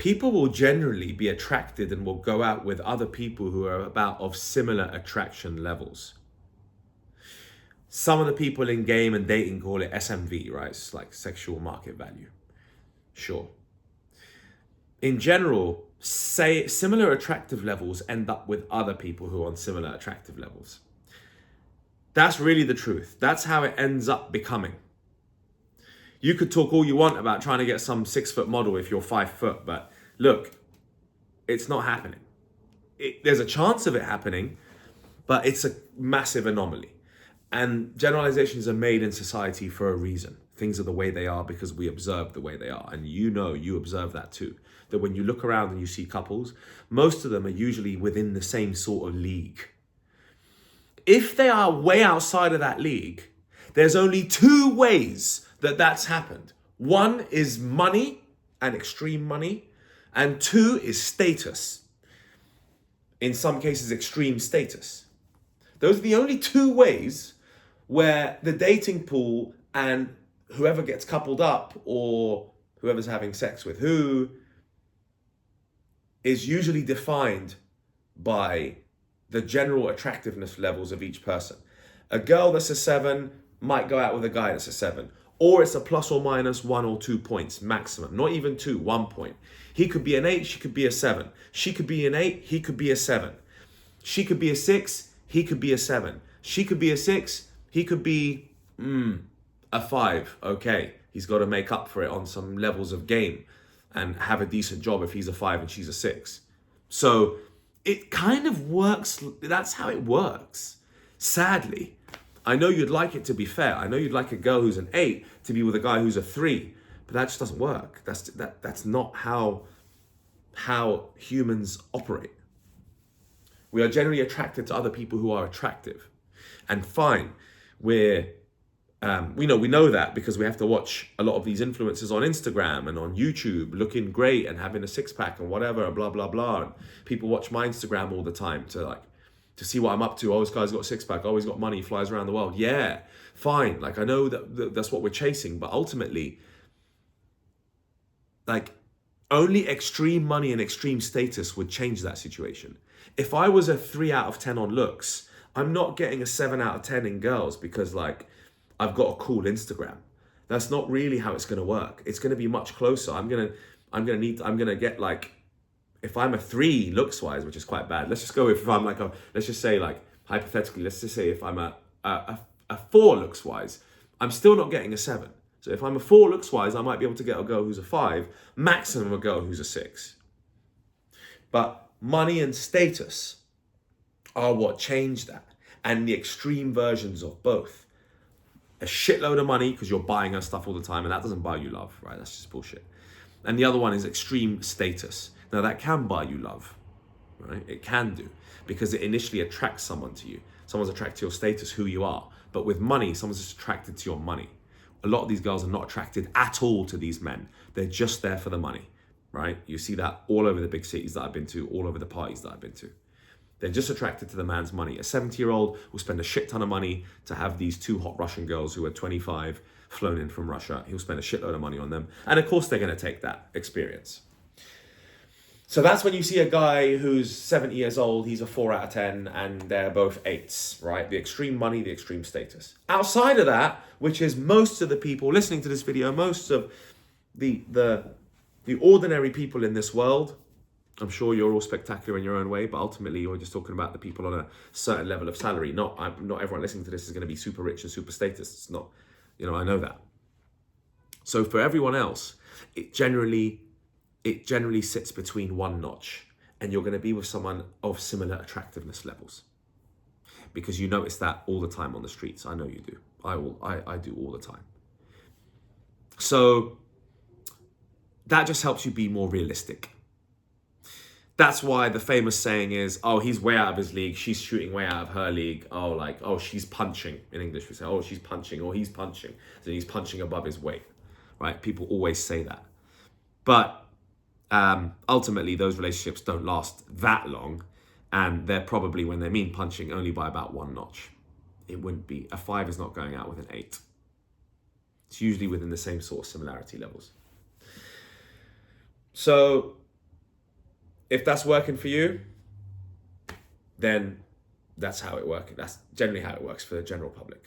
people will generally be attracted and will go out with other people who are about of similar attraction levels. Some of the people in game and dating call it SMV, right? It's like sexual market value. Sure. In general, say similar attractive levels end up with other people who are on similar attractive levels. That's really the truth. That's how it ends up becoming. You could talk all you want about trying to get some 6-foot model if you're 5 foot, but look, it's not happening. There's a chance of it happening, but it's a massive anomaly. And generalizations are made in society for a reason. Things are the way they are because we observe the way they are. And you observe that too. That when you look around and you see couples, most of them are usually within the same sort of league. If they are way outside of that league, there's only 2 ways that that's happened. 1 is money and extreme money, and 2 is status. In some cases, extreme status. Those are the only 2 ways where the dating pool and whoever gets coupled up or whoever's having sex with who is usually defined by the general attractiveness levels of each person. A girl that's a 7 might go out with a guy that's a 7. Or it's a plus or minus 1 or 2 points maximum. Not even 2, 1 point. He could be an 8, she could be a 7. She could be an 8, he could be a 7. She could be a 6, he could be a 7. She could be a 6, he could be a 5. Okay, he's got to make up for it on some levels of game and have a decent job if he's a 5 and she's a 6. So it kind of works. That's how it works. Sadly, I know you'd like it to be fair. I know you'd like a girl who's an 8 to be with a guy who's a 3, but that just doesn't work. That's not how humans operate. We are generally attracted to other people who are attractive. And fine, we know that because we have to watch a lot of these influencers on Instagram and on YouTube looking great and having a 6-pack and whatever, blah, blah, blah. And people watch my Instagram all the time to see what I'm up to. Oh, this guy's got a 6-pack. Oh, he's got money, flies around the world. Yeah, fine. Like, I know that's what we're chasing, but ultimately, like, only extreme money and extreme status would change that situation. If I was a 3 out of 10 on looks, I'm not getting a 7 out of 10 in girls because, like, I've got a cool Instagram. That's not really how it's going to work. It's going to be much closer. I'm going to get, like, if I'm a 3 looks wise, which is quite bad. Let's just go with, if I'm like let's just say, like, hypothetically, let's just say if I'm a 4 looks wise, I'm still not getting a 7. So if I'm a 4 looks wise, I might be able to get a girl who's a 5, maximum a girl who's a 6. But money and status are what change that, and the extreme versions of both. A shitload of money because you're buying her stuff all the time, and that doesn't buy you love, right? That's just bullshit. And the other one is extreme status. Now that can buy you love, right? It can do, because it initially attracts someone to you. Someone's attracted to your status, who you are. But with money, someone's just attracted to your money. A lot of these girls are not attracted at all to these men. They're just there for the money, right? You see that all over the big cities that I've been to, all over the parties that I've been to. They're just attracted to the man's money. A 70-year-old will spend a shit ton of money to have these 2 hot Russian girls who are 25 flown in from Russia. He'll spend a shitload of money on them. And of course, they're going to take that experience. So that's when you see a guy who's 70 years old, he's a 4 out of 10, and they're both 8s, right? The extreme money, the extreme status. Outside of that, which is most of the people listening to this video, most of the ordinary people in this world, I'm sure you're all spectacular in your own way, but ultimately you're just talking about the people on a certain level of salary. Not everyone listening to this is going to be super rich and super status. It's not, I know that. So for everyone else, it generally sits between 1 notch, and you're going to be with someone of similar attractiveness levels, because you notice that all the time on the streets. I know you do. I do all the time. So that just helps you be more realistic. That's why the famous saying is, oh, he's way out of his league, she's shooting way out of her league. Oh, she's punching. In English we say, oh, she's punching, or he's punching. So he's punching above his weight, right? People always say that. But ultimately, those relationships don't last that long, and they're probably, when they mean punching, only by about 1 notch. It wouldn't be. A 5 is not going out with an 8. It's usually within the same sort of similarity levels. So if that's working for you, then that's how it works. That's generally how it works for the general public.